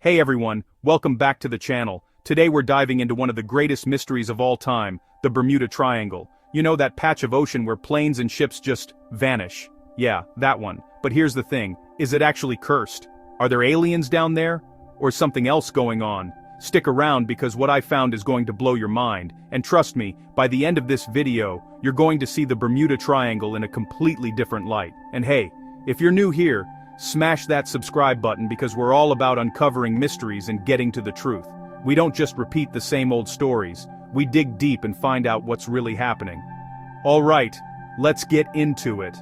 Hey everyone, welcome back to the channel. Today we're diving into one of the greatest mysteries of all time, the Bermuda Triangle. You know, that patch of ocean where planes and ships just vanish. Yeah, that one. But here's the thing, is it actually cursed? Are there aliens down there? Or is something else going on? Stick around because what I found is going to blow your mind, and trust me, by the end of this video, you're going to see the Bermuda Triangle in a completely different light. And hey, if you're new here, smash that subscribe button because we're all about uncovering mysteries and getting to the truth. We don't just repeat the same old stories, we dig deep and find out what's really happening. Alright, let's get into it.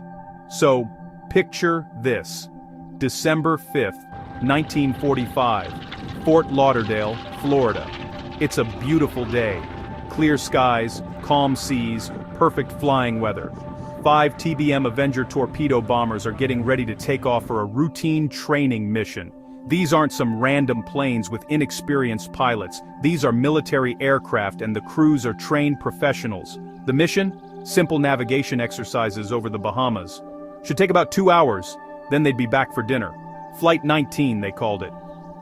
So, picture this. December 5th, 1945, Fort Lauderdale, Florida. It's a beautiful day. Clear skies, calm seas, perfect flying weather. 5 TBM Avenger torpedo bombers are getting ready to take off for a routine training mission. These aren't some random planes with inexperienced pilots. These are military aircraft and the crews are trained professionals. The mission? Simple navigation exercises over the Bahamas. Should take about 2 hours, then they'd be back for dinner. Flight 19, they called it.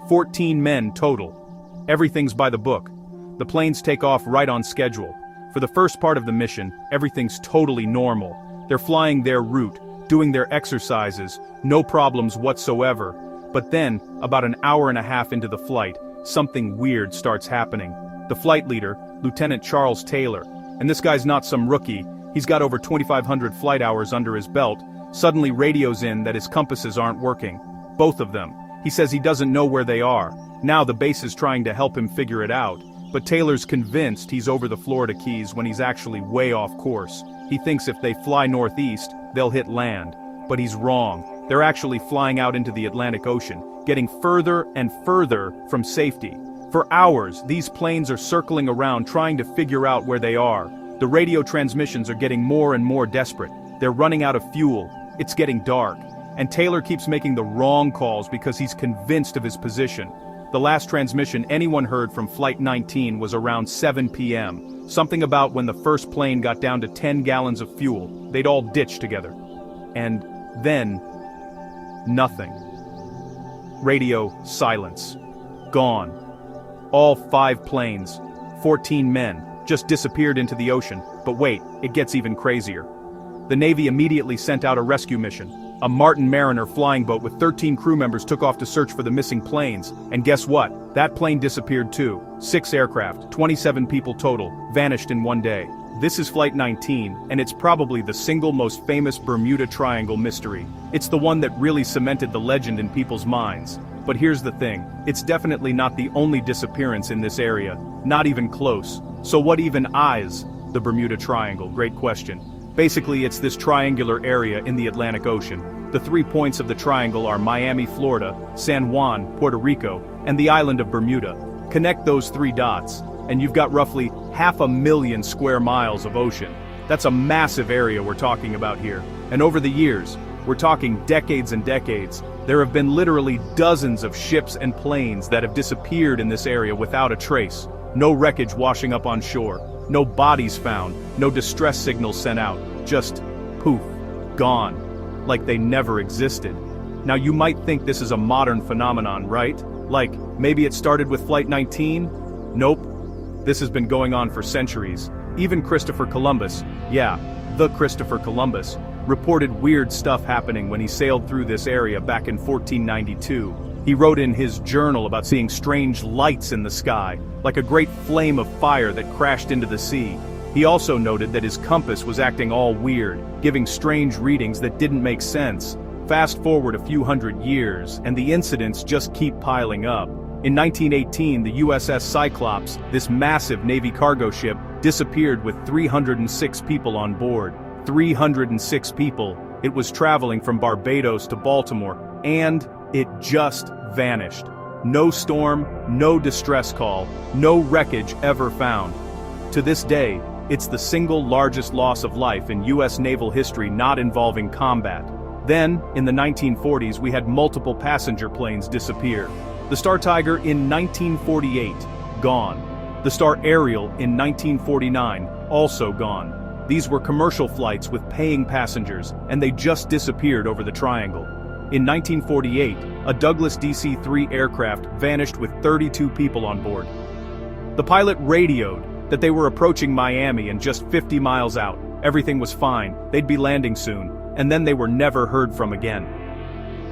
14 men total. Everything's by the book. The planes take off right on schedule. For the first part of the mission, everything's totally normal. They're flying their route, doing their exercises, no problems whatsoever. But then, about an hour and a half into the flight, something weird starts happening. The flight leader, Lieutenant Charles Taylor, and this guy's not some rookie, he's got over 2,500 flight hours under his belt, suddenly radios in that his compasses aren't working. Both of them. He says he doesn't know where they are. Now the base is trying to help him figure it out. But Taylor's convinced he's over the Florida Keys when he's actually way off course. He thinks if they fly northeast, they'll hit land. But he's wrong. They're actually flying out into the Atlantic Ocean, getting further and further from safety. For hours, these planes are circling around trying to figure out where they are. The radio transmissions are getting more and more desperate. They're running out of fuel. It's getting dark. And Taylor keeps making the wrong calls because he's convinced of his position. The last transmission anyone heard from Flight 19 was around 7 p.m. Something about when the first plane got down to 10 gallons of fuel, they'd all ditch together. And then, nothing. Radio silence. Gone. All 5 planes, 14 men, just disappeared into the ocean. But wait, it gets even crazier. The Navy immediately sent out a rescue mission. A Martin Mariner flying boat with 13 crew members took off to search for the missing planes, and guess what? That plane disappeared too. 6 aircraft, 27 people total, vanished in one day. This is Flight 19, and it's probably the single most famous Bermuda Triangle mystery. It's the one that really cemented the legend in people's minds. But here's the thing, it's definitely not the only disappearance in this area, not even close. So what even is the Bermuda Triangle? Great question. Basically, it's this triangular area in the Atlantic Ocean. The 3 points of the triangle are Miami, Florida, San Juan, Puerto Rico, and the island of Bermuda. Connect those 3 dots, and you've got roughly 500,000 square miles of ocean. That's a massive area we're talking about here. And over the years, we're talking decades and decades, there have been literally dozens of ships and planes that have disappeared in this area without a trace. No wreckage washing up on shore. No bodies found, no distress signals sent out, just poof, gone, like they never existed. Now you might think this is a modern phenomenon, right? Like, maybe it started with Flight 19? Nope. This has been going on for centuries. Even Christopher Columbus, yeah, the Christopher Columbus, reported weird stuff happening when he sailed through this area back in 1492. He wrote in his journal about seeing strange lights in the sky, like a great flame of fire that crashed into the sea. He also noted that his compass was acting all weird, giving strange readings that didn't make sense. Fast forward a few hundred years, and the incidents just keep piling up. In 1918, the USS Cyclops, this massive Navy cargo ship, disappeared with 306 people on board. 306 people. It was traveling from Barbados to Baltimore, and it just vanished. No storm, no distress call, no wreckage ever found. To this day, it's the single largest loss of life in U.S. naval history not involving combat. Then, in the 1940s, we had multiple passenger planes disappear. The Star Tiger in 1948, gone. The Star Ariel in 1949, also gone. These were commercial flights with paying passengers, and they just disappeared over the triangle. In 1948, a Douglas DC-3 aircraft vanished with 32 people on board. The pilot radioed that they were approaching Miami and just 50 miles out. Everything was fine, they'd be landing soon, and then they were never heard from again.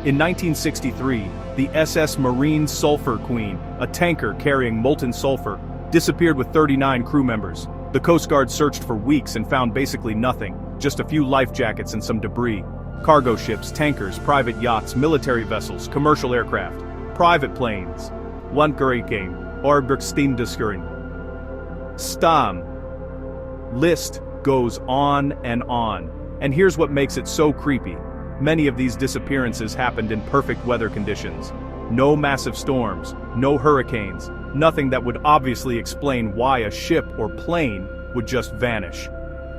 In 1963, the SS Marine Sulphur Queen, a tanker carrying molten sulfur, disappeared with 39 crew members. The Coast Guard searched for weeks and found basically nothing, just a few life jackets and some debris. Cargo ships, tankers, private yachts, military vessels, commercial aircraft, private planes. Landkriegen, Orbruchsteinduskering. Stamm. List goes on. And here's what makes it so creepy. Many of these disappearances happened in perfect weather conditions. No massive storms, no hurricanes, nothing that would obviously explain why a ship or plane would just vanish.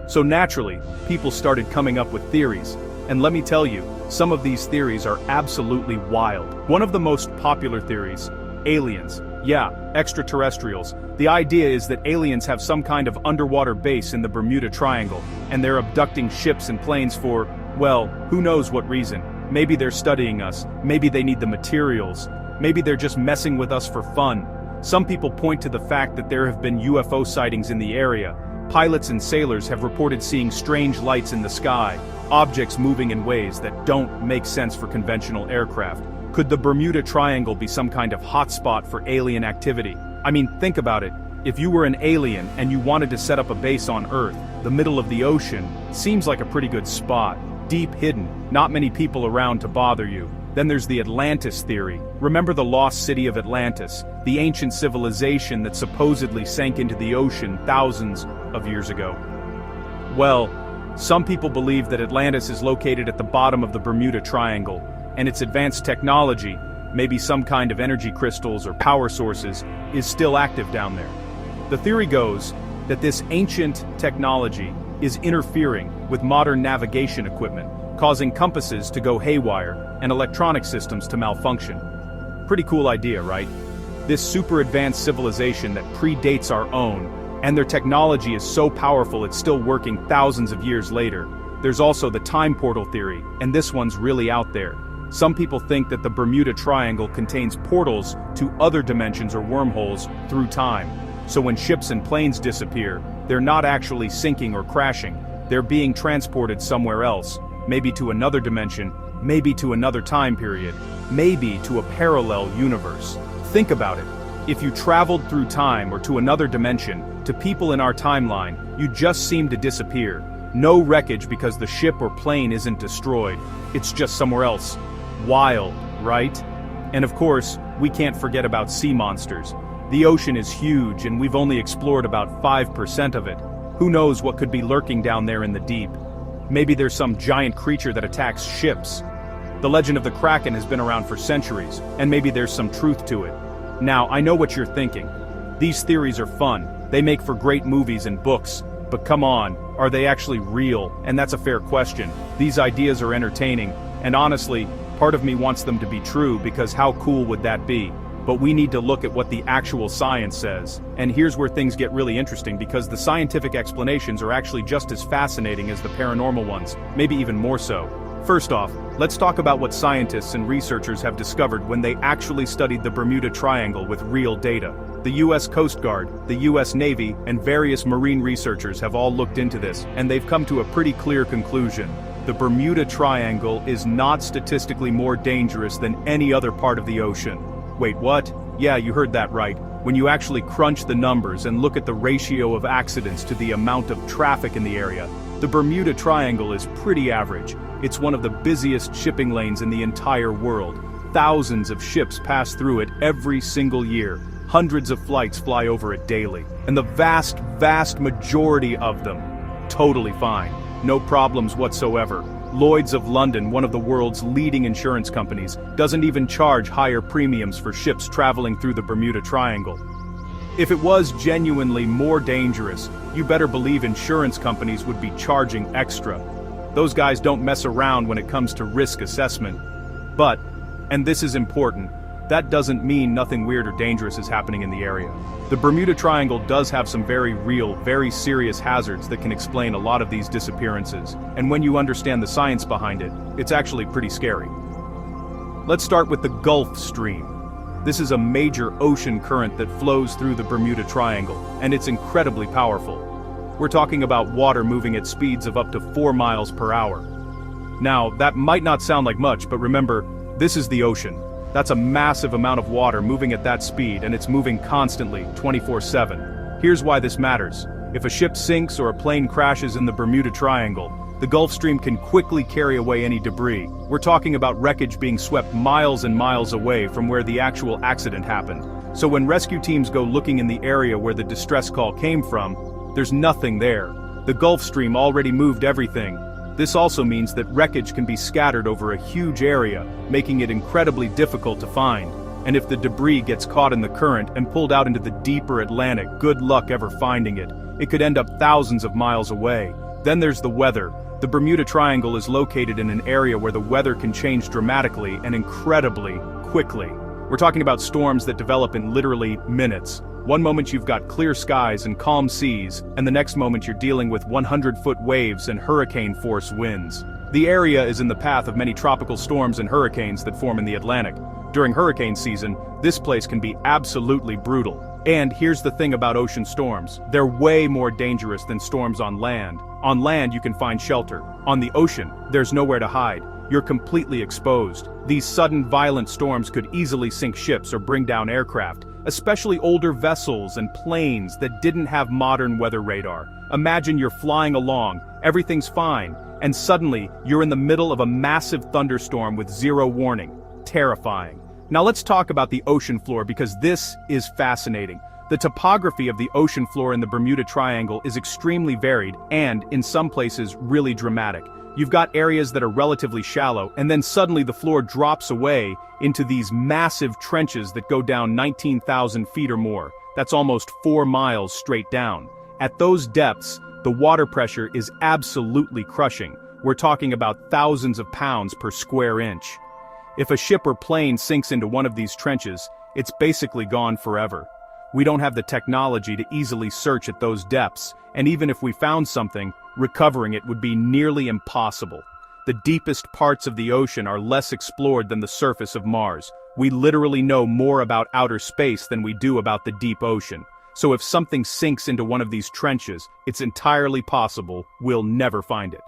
So naturally, people started coming up with theories. And let me tell you, some of these theories are absolutely wild. One of the most popular theories, aliens. Yeah, extraterrestrials. The idea is that aliens have some kind of underwater base in the Bermuda Triangle, and they're abducting ships and planes for, well, who knows what reason. Maybe they're studying us, maybe they need the materials, maybe they're just messing with us for fun. Some people point to the fact that there have been UFO sightings in the area. Pilots and sailors have reported seeing strange lights in the sky, objects moving in ways that don't make sense for conventional aircraft. Could the Bermuda Triangle be some kind of hotspot for alien activity? I mean, think about it. If you were an alien and you wanted to set up a base on Earth, the middle of the ocean seems like a pretty good spot. Deep hidden, not many people around to bother you. Then there's the Atlantis theory. Remember the lost city of Atlantis, the ancient civilization that supposedly sank into the ocean thousands of years ago? Well, some people believe that Atlantis is located at the bottom of the Bermuda Triangle, and its advanced technology, maybe some kind of energy crystals or power sources, is still active down there. The theory goes that this ancient technology is interfering with modern navigation equipment, causing compasses to go haywire and electronic systems to malfunction. Pretty cool idea, right? This super advanced civilization that predates our own, and their technology is so powerful it's still working thousands of years later. There's also the time portal theory, and this one's really out there. Some people think that the Bermuda Triangle contains portals to other dimensions or wormholes through time. So when ships and planes disappear, they're not actually sinking or crashing. They're being transported somewhere else, maybe to another dimension, maybe to another time period, maybe to a parallel universe. Think about it. If you traveled through time or to another dimension, to people in our timeline, you just seem to disappear. No wreckage because the ship or plane isn't destroyed. It's just somewhere else. Wild, right? And of course, we can't forget about sea monsters. The ocean is huge and we've only explored about 5% of it. Who knows what could be lurking down there in the deep? Maybe there's some giant creature that attacks ships. The legend of the Kraken has been around for centuries, and maybe there's some truth to it. Now, I know what you're thinking. These theories are fun. They make for great movies and books. But come on, are they actually real? And that's a fair question. These ideas are entertaining, and honestly, part of me wants them to be true because how cool would that be? But we need to look at what the actual science says. And here's where things get really interesting because the scientific explanations are actually just as fascinating as the paranormal ones, maybe even more so. First off, let's talk about what scientists and researchers have discovered when they actually studied the Bermuda Triangle with real data. The US Coast Guard, the US Navy, and various marine researchers have all looked into this, and they've come to a pretty clear conclusion. The Bermuda Triangle is not statistically more dangerous than any other part of the ocean. Wait, what? Yeah, you heard that right. When you actually crunch the numbers and look at the ratio of accidents to the amount of traffic in the area, the Bermuda Triangle is pretty average. It's one of the busiest shipping lanes in the entire world. Thousands of ships pass through it every single year. Hundreds of flights fly over it daily. And the vast majority of them, totally fine. No problems whatsoever. Lloyd's of London, one of the world's leading insurance companies, doesn't even charge higher premiums for ships traveling through the Bermuda Triangle. If it was genuinely more dangerous, you better believe insurance companies would be charging extra. Those guys don't mess around when it comes to risk assessment. But, and this is important, that doesn't mean nothing weird or dangerous is happening in the area. The Bermuda Triangle does have some very real, very serious hazards that can explain a lot of these disappearances. And when you understand the science behind it, it's actually pretty scary. Let's start with the Gulf Stream. This is a major ocean current that flows through the Bermuda Triangle, and it's incredibly powerful. We're talking about water moving at speeds of up to 4 miles per hour. Now, that might not sound like much, but remember, this is the ocean. That's a massive amount of water moving at that speed, and it's moving constantly, 24/7. Here's why this matters. If a ship sinks or a plane crashes in the Bermuda Triangle, the Gulf Stream can quickly carry away any debris. We're talking about wreckage being swept miles and miles away from where the actual accident happened. So when rescue teams go looking in the area where the distress call came from, there's nothing there. The Gulf Stream already moved everything. This also means that wreckage can be scattered over a huge area, making it incredibly difficult to find. And if the debris gets caught in the current and pulled out into the deeper Atlantic, good luck ever finding it. It could end up thousands of miles away. Then there's the weather. The Bermuda Triangle is located in an area where the weather can change dramatically and incredibly quickly. We're talking about storms that develop in literally minutes. One moment you've got clear skies and calm seas, and the next moment you're dealing with 100-foot waves and hurricane-force winds. The area is in the path of many tropical storms and hurricanes that form in the Atlantic. During hurricane season, this place can be absolutely brutal. And here's the thing about ocean storms. They're way more dangerous than storms on land. On land, you can find shelter. On the ocean, there's nowhere to hide. You're completely exposed. These sudden violent storms could easily sink ships or bring down aircraft, especially older vessels and planes that didn't have modern weather radar. Imagine you're flying along, everything's fine, and suddenly you're in the middle of a massive thunderstorm with zero warning. Terrifying. Now let's talk about the ocean floor because this is fascinating. The topography of the ocean floor in the Bermuda Triangle is extremely varied and, in some places, really dramatic. You've got areas that are relatively shallow, and then suddenly the floor drops away into these massive trenches that go down 19,000 feet or more. That's almost 4 miles straight down. At those depths, the water pressure is absolutely crushing. We're talking about thousands of pounds per square inch. If a ship or plane sinks into one of these trenches, it's basically gone forever. We don't have the technology to easily search at those depths, and even if we found something, recovering it would be nearly impossible. The deepest parts of the ocean are less explored than the surface of Mars. We literally know more about outer space than we do about the deep ocean. So if something sinks into one of these trenches, it's entirely possible we'll never find it.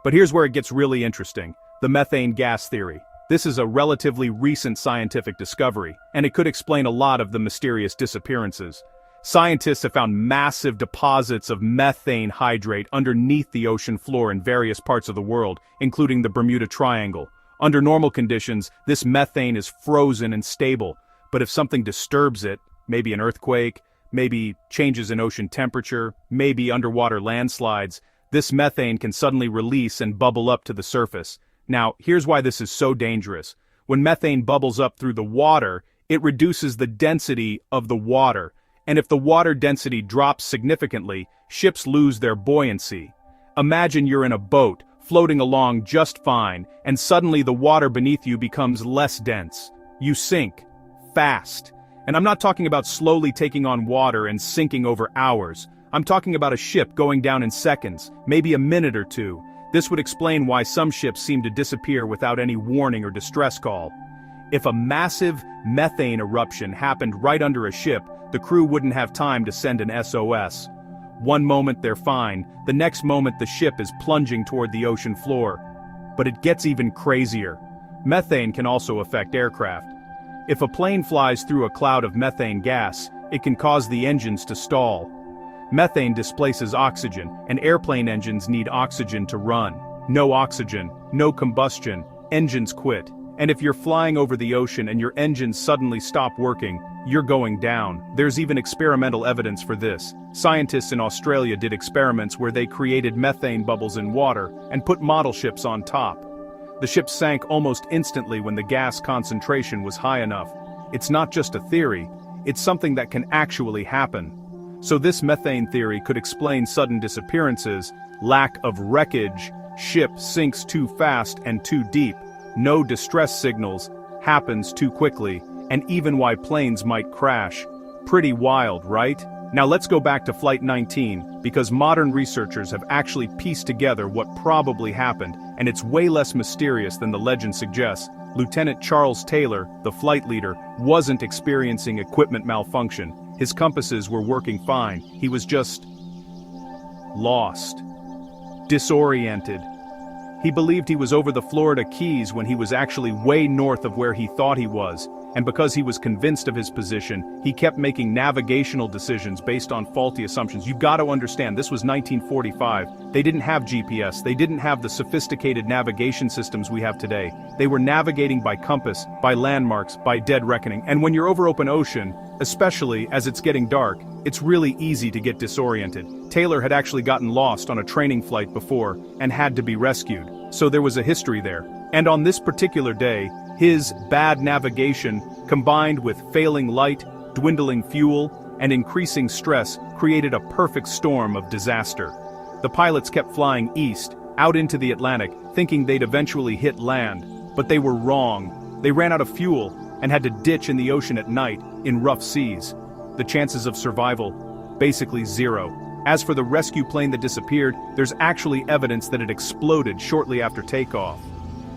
But here's where it gets really interesting. The methane gas theory. This is a relatively recent scientific discovery, and it could explain a lot of the mysterious disappearances. Scientists have found massive deposits of methane hydrate underneath the ocean floor in various parts of the world, including the Bermuda Triangle. Under normal conditions, this methane is frozen and stable, but if something disturbs it, maybe an earthquake, maybe changes in ocean temperature, maybe underwater landslides, this methane can suddenly release and bubble up to the surface. Now, here's why this is so dangerous. When methane bubbles up through the water, it reduces the density of the water. And if the water density drops significantly, ships lose their buoyancy. Imagine you're in a boat, floating along just fine, and suddenly the water beneath you becomes less dense. You sink. Fast. And I'm not talking about slowly taking on water and sinking over hours. I'm talking about a ship going down in seconds, maybe a minute or two. This would explain why some ships seem to disappear without any warning or distress call. If a massive methane eruption happened right under a ship, the crew wouldn't have time to send an SOS. One moment they're fine, the next moment the ship is plunging toward the ocean floor. But it gets even crazier. Methane can also affect aircraft. If a plane flies through a cloud of methane gas, it can cause the engines to stall. Methane displaces oxygen, and airplane engines need oxygen to run. No oxygen, no combustion, engines quit. And if you're flying over the ocean and your engines suddenly stop working, you're going down. There's even experimental evidence for this. Scientists in Australia did experiments where they created methane bubbles in water and put model ships on top. The ship sank almost instantly when the gas concentration was high enough. It's not just a theory, it's something that can actually happen. So this methane theory could explain sudden disappearances, lack of wreckage, ship sinks too fast and too deep, no distress signals, happens too quickly, and even why planes might crash. Pretty wild, right? Now let's go back to Flight 19, because modern researchers have actually pieced together what probably happened, and it's way less mysterious than the legend suggests. Lieutenant Charles Taylor, the flight leader, wasn't experiencing equipment malfunction. His compasses were working fine. He was just lost, disoriented. He believed he was over the Florida Keys when he was actually way north of where he thought he was, and because he was convinced of his position, he kept making navigational decisions based on faulty assumptions. You've got to understand, this was 1945. They didn't have GPS, they didn't have the sophisticated navigation systems we have today. They were navigating by compass, by landmarks, by dead reckoning. And when you're over open ocean, especially as it's getting dark, it's really easy to get disoriented. Taylor had actually gotten lost on a training flight before and had to be rescued, so there was a history there. And on this particular day, his bad navigation, combined with failing light, dwindling fuel, and increasing stress, created a perfect storm of disaster. The pilots kept flying east, out into the Atlantic, thinking they'd eventually hit land, but they were wrong. They ran out of fuel and had to ditch in the ocean at night, in rough seas. The chances of survival, basically zero. As for the rescue plane that disappeared, there's actually evidence that it exploded shortly after takeoff.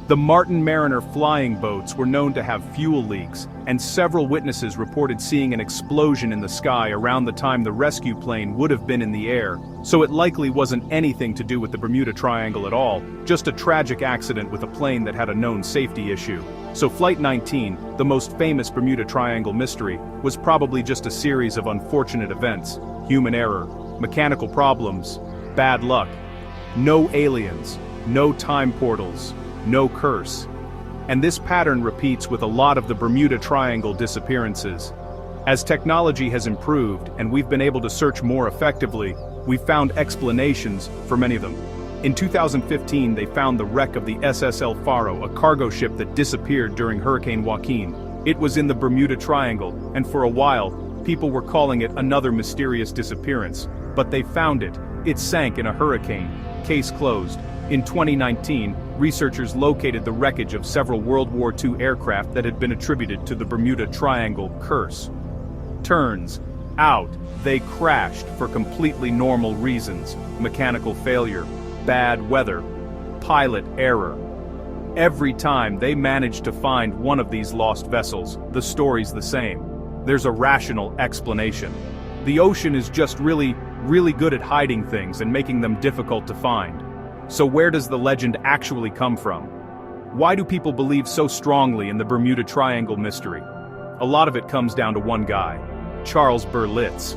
The Martin Mariner flying boats were known to have fuel leaks, and several witnesses reported seeing an explosion in the sky around the time the rescue plane would have been in the air, so it likely wasn't anything to do with the Bermuda Triangle at all, just a tragic accident with a plane that had a known safety issue. So Flight 19, the most famous Bermuda Triangle mystery, was probably just a series of unfortunate events, human error, mechanical problems, bad luck. No aliens, no time portals, no curse. And this pattern repeats with a lot of the Bermuda Triangle disappearances. As technology has improved and we've been able to search more effectively, we've found explanations for many of them. In 2015, they found the wreck of the SS El Faro, a cargo ship that disappeared during Hurricane Joaquin. It was in the Bermuda Triangle, and for a while, people were calling it another mysterious disappearance. But they found it. It sank in a hurricane. Case closed. In 2019, researchers located the wreckage of several World War II aircraft that had been attributed to the Bermuda Triangle curse. Turns out, they crashed for completely normal reasons: mechanical failure, bad weather, pilot error. Every time they managed to find one of these lost vessels, the story's the same. There's a rational explanation. The ocean is just really good at hiding things and making them difficult to find. So where does the legend actually come from? Why do people believe so strongly in the Bermuda Triangle mystery? A lot of it comes down to one guy, Charles Berlitz.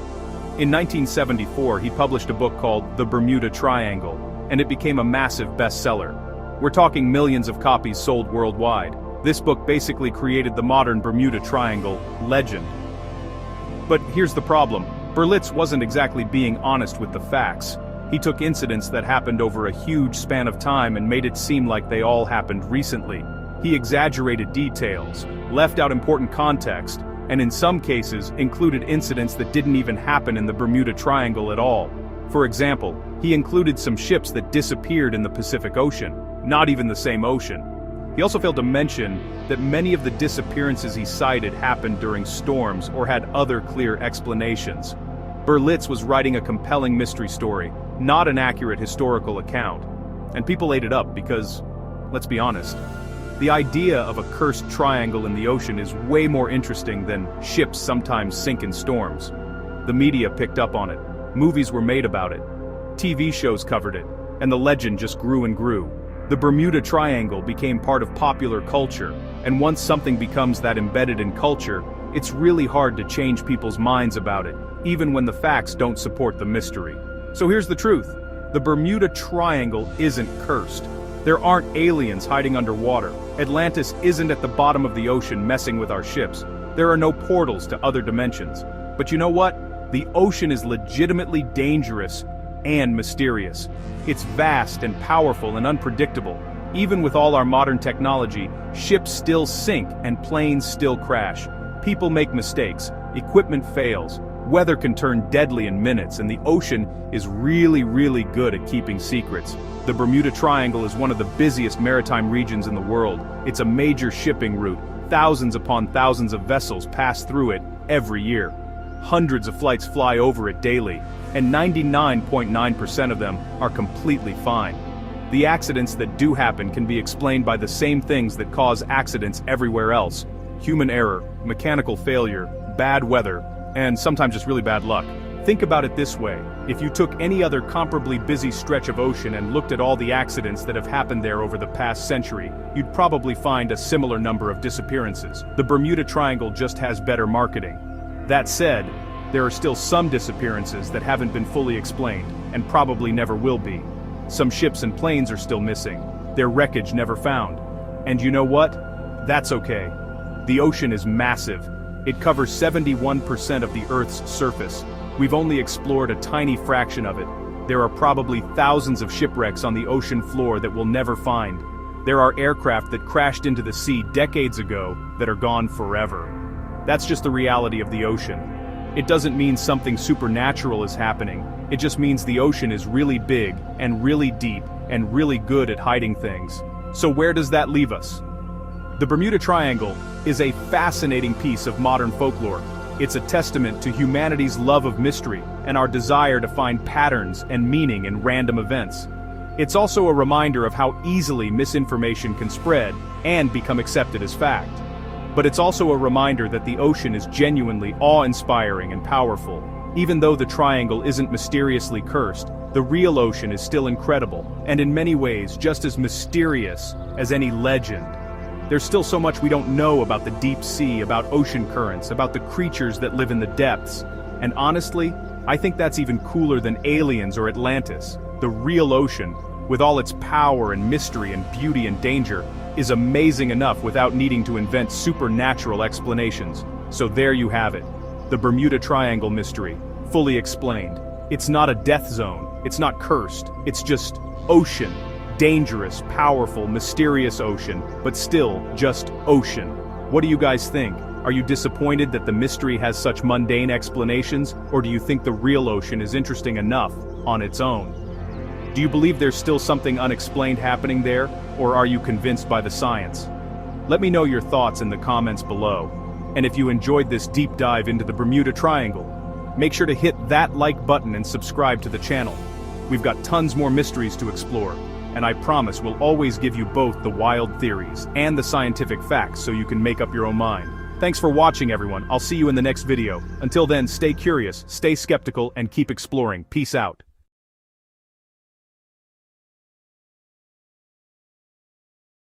In 1974, he published a book called The Bermuda Triangle, and it became a massive bestseller. We're talking millions of copies sold worldwide. This book basically created the modern Bermuda Triangle legend. But here's the problem. Berlitz wasn't exactly being honest with the facts. He took incidents that happened over a huge span of time and made it seem like they all happened recently. He exaggerated details, left out important context, and in some cases included incidents that didn't even happen in the Bermuda Triangle at all. For example, he included some ships that disappeared in the Pacific Ocean, not even the same ocean. He also failed to mention that many of the disappearances he cited happened during storms or had other clear explanations. Berlitz was writing a compelling mystery story, not an accurate historical account. And people ate it up because, let's be honest, the idea of a cursed triangle in the ocean is way more interesting than ships sometimes sink in storms. The media picked up on it, movies were made about it, TV shows covered it, and the legend just grew and grew. The Bermuda Triangle became part of popular culture, and once something becomes that embedded in culture, it's really hard to change people's minds about it, even when the facts don't support the mystery. So here's the truth. The Bermuda Triangle isn't cursed. There aren't aliens hiding underwater. Atlantis isn't at the bottom of the ocean messing with our ships. There are no portals to other dimensions. But you know what? The ocean is legitimately dangerous and mysterious. It's vast and powerful and unpredictable. Even with all our modern technology, ships still sink and planes still crash. People make mistakes, equipment fails, weather can turn deadly in minutes, and the ocean is really good at keeping secrets. The Bermuda Triangle is one of the busiest maritime regions in the world. It's a major shipping route. Thousands upon thousands of vessels pass through it every year. Hundreds of flights fly over it daily, and 99.9% of them are completely fine. The accidents that do happen can be explained by the same things that cause accidents everywhere else: human error, mechanical failure, bad weather, and sometimes just really bad luck. Think about it this way: if you took any other comparably busy stretch of ocean and looked at all the accidents that have happened there over the past century, you'd probably find a similar number of disappearances. The Bermuda Triangle just has better marketing. That said, there are still some disappearances that haven't been fully explained, and probably never will be. Some ships and planes are still missing, their wreckage never found. And you know what? That's okay. The ocean is massive. It covers 71% of the Earth's surface. We've only explored a tiny fraction of it. There are probably thousands of shipwrecks on the ocean floor that we'll never find. There are aircraft that crashed into the sea decades ago that are gone forever. That's just the reality of the ocean. It doesn't mean something supernatural is happening. It just means the ocean is really big and really deep and really good at hiding things. So where does that leave us? The Bermuda Triangle is a fascinating piece of modern folklore. It's a testament to humanity's love of mystery and our desire to find patterns and meaning in random events. It's also a reminder of how easily misinformation can spread and become accepted as fact. But it's also a reminder that the ocean is genuinely awe-inspiring and powerful. Even though the triangle isn't mysteriously cursed, the real ocean is still incredible, and in many ways just as mysterious as any legend. There's still so much we don't know about the deep sea, about ocean currents, about the creatures that live in the depths. And honestly, I think that's even cooler than aliens or Atlantis. The real ocean, with all its power and mystery and beauty and danger, is amazing enough without needing to invent supernatural explanations. So there you have it. The Bermuda Triangle mystery, fully explained. It's not a death zone, it's not cursed, it's just ocean. Dangerous, powerful, mysterious ocean, but still just ocean. What do you guys think? Are you disappointed that the mystery has such mundane explanations, or do you think the real ocean is interesting enough on its own? Do you believe there's still something unexplained happening there, or are you convinced by the science? Let me know your thoughts in the comments below. And if you enjoyed this deep dive into the Bermuda Triangle, make sure to hit that like button and subscribe to the channel. We've got tons more mysteries to explore, and I promise we'll always give you both the wild theories and the scientific facts so you can make up your own mind. Thanks for watching, everyone. I'll see you in the next video. Until then, stay curious, stay skeptical, and keep exploring. Peace out.